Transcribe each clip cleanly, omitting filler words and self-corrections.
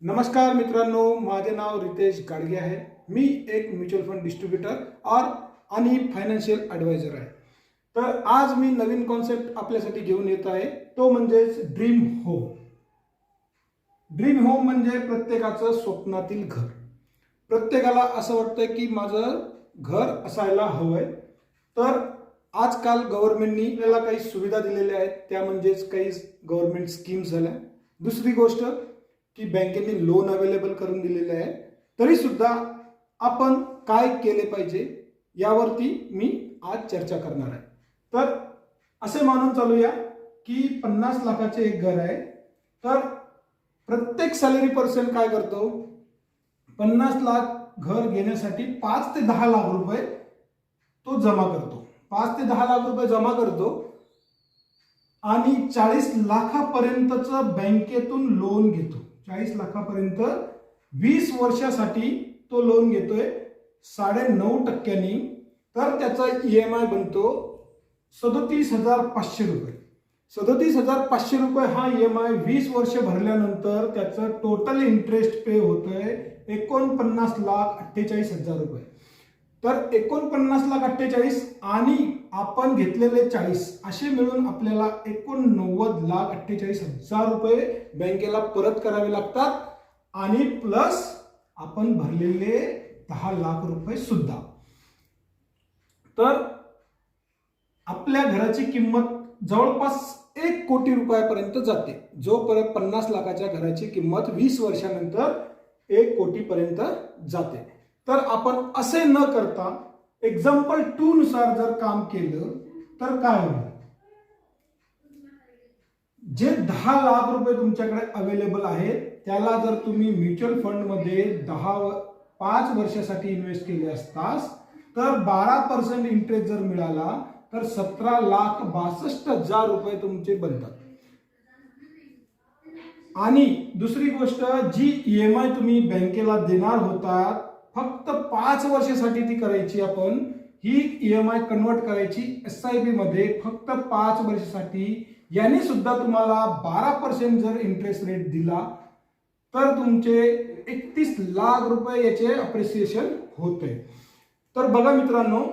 नमस्कार मित्रांनो, माझे नाव रितेश गाडगे आहे। मी एक म्युच्युअल फंड डिस्ट्रीब्युटर आणि फायनान्शियल ॲडवायझर आहे। तर आज मी नवीन कॉन्सेप्ट आपल्यासाठी घेऊन येत आहे, तो म्हणजे ड्रीम होम। ड्रीम होम म्हणजे प्रत्येकाचं स्वप्नातील घर। प्रत्येकाला असं वाटतं की माझं घर असायला हवंय। तर आजकाल गव्हर्नमेंटनी आपल्याला काही सुविधा दिलेल्या आहेत, त्या म्हणजेच काही गव्हर्नमेंट स्कीम्स झाल्या। दुसरी गोष्ट की बँकेने लोन अवेलेबल करून दिलेले आहे। तरी सुद्धा आपण काय केले पाहिजे यावरती मी आज चर्चा करणार आहे। तर असे मानून चालूया की 50 लाखाचे एक घर आहे। तर प्रत्येक सॅलरी पर्सन काय करतो, 50 लाख घर घेण्यासाठी 5 ते 10 लाख रुपये तो जमा करतो। 5 ते 10 लाख रुपये जमा करतो आणि 40 लाखापर्यंतचं बँकेतून लोन घेतो। 40 लाखापर्यंत 20 वर्षासाठी तो लोन घेतोय 9.5%। तर त्याचा EMI बनतो 37,500 रुपये। 37,500 रुपये हा EMI 20 वर्ष भरल्यानंतर त्याचं टोटल इंटरेस्ट पे होतंय 49,48,000 रुपये। तर 49,48,000 आणि आपण घेतलेले 40 असे मिळून आपल्याला 89,48,000 रुपये बँकेला परत करावे लागतात आणि प्लस आपण भरलेले 10 लाख रुपये सुद्धा। तर आपल्या घराची किंमत जवळपास 1 कोटी रुपयापर्यंत जाते। जोपर्यंत 50 लाखाच्या घराची किंमत 20 वर्षानंतर 1 कोटीपर्यंत जाते। तर आपण असे न करता एक्झाम्पल 2 नुसार जर काम केलं तर काय होईल, जे 10 लाख रुपये तुमच्याकडे अवेलेबल आहेत त्याला जर तुम्ही म्युच्युअल फंड मध्ये 5 वर्षासाठी इन्व्हेस्ट केले असतास तर 12% इंटरेस्ट जर मिळाला तर 17,62,000 रुपये तुमचे बनतात। आणि दुसरी गोष्ट, जी EMI तुम्ही बँकेला देणार होता फक्त 5 वर्षासाठी ती करायची, आपण ही EMI कन्वर्ट करायची SIP मध्ये फक्त 5 वर्षासाठी। याने सुद्धा तुम्हाला 12% जर इंटरेस्ट रेट दिला तर तुमचे 31 लाख रुपये याचे अप्रिसिएशन होते। तर बघा मित्रांनो,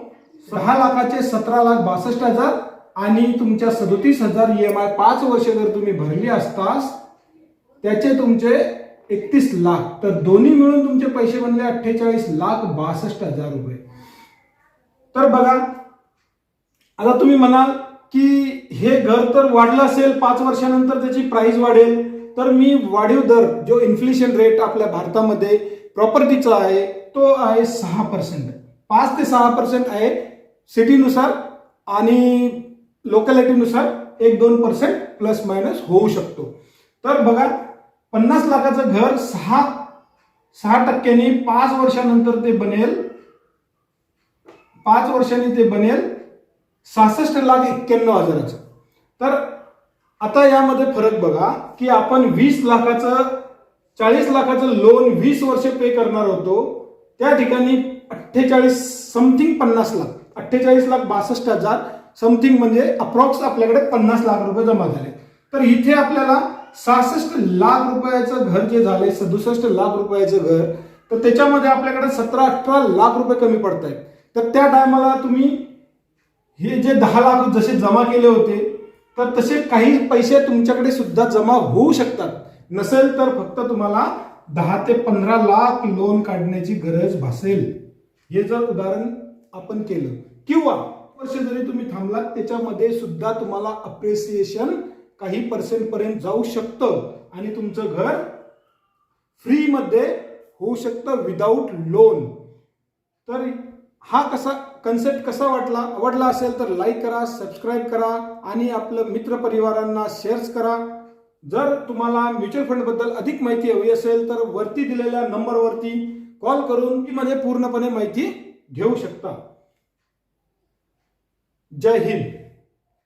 6 लाखाचे 17,62,000 आणि तुमच्या 37,000 EMI 5 वर्ष जर तुम्ही भरली असतास त्याचे तुमचे 31 लाख, तर दोन्ही मिळून तुमचे पैसे बनले 48,62,000 रुपये। तर बघा, आता तुम्ही म्हणाल की हे घर तर वाढलं असेल, 5 वर्षानंतर त्याची प्राइस वाढेल, तर मी वाढीव दर जो इन्फ्लेशन रेट आपल्या भारतामध्ये प्रॉपर्टीचा आहे तो आहे 6%। 5 ते 6% आहे सिटीनुसार आणि लोकॅलिटीनुसार 1-2% प्लस मायनस होऊ शकतो। तर बघा, 50 लाखाचं घर 6% 5 वर्षानंतर ते बनेल, 5 वर्षांनी ते बनेल 66,91,000। तर आता यामध्ये फरक बघा की आपण 20 लाखाचं 40 लाखाचं लोन 20 वर्ष पे करणार होतो, त्या ठिकाणी 48 समथिंग 50 लाख 48,62,000 समथिंग म्हणजे अप्रॉक्स आपल्याकडे 50 लाख रुपये जमा झाले। तर इथे आपल्याला 66 लाख रुपयाचं घर जे झाले, 67 लाख रुपयाचं घर, तर त्याच्यामध्ये आपल्याकडे 17-18 लाख रुपये कमी पडत आहेत। तर त्या टायमाला तुम्ही हे जे 10 लाख जसे जमा केले होते तर तसे काही पैसे तुमच्याकडे सुद्धा जमा होऊ शकतात। नसेल तर फक्त तुम्हाला 10 ते 15 लाख लोन काढण्याची गरज भासेल, हे जर उदाहरण आपण केलं। किंवा वर्ष जरी तुम्ही थांबलात त्याच्यामध्ये सुद्धा तुम्हाला अप्रिसिएशन काही पर्सेंट पर्यंत जाऊ शकतं आणि तुमचं घर फ्री मध्ये होऊ शकतं विदाऊट लोन। तर हा कन्सेप्ट कसा आवडला असेल तर लाईक करा, सबस्क्राईब करा आणि आपल्या मित्रपरिवारांना शेअर करा। जर तुम्हाला म्युच्युअल फंड बद्दल अधिक माहिती हवी असेल तर वरती दिलेल्या नंबरवरती कॉल करून मध्ये पूर्णपणे माहिती घेऊ शकता। जय हिंद।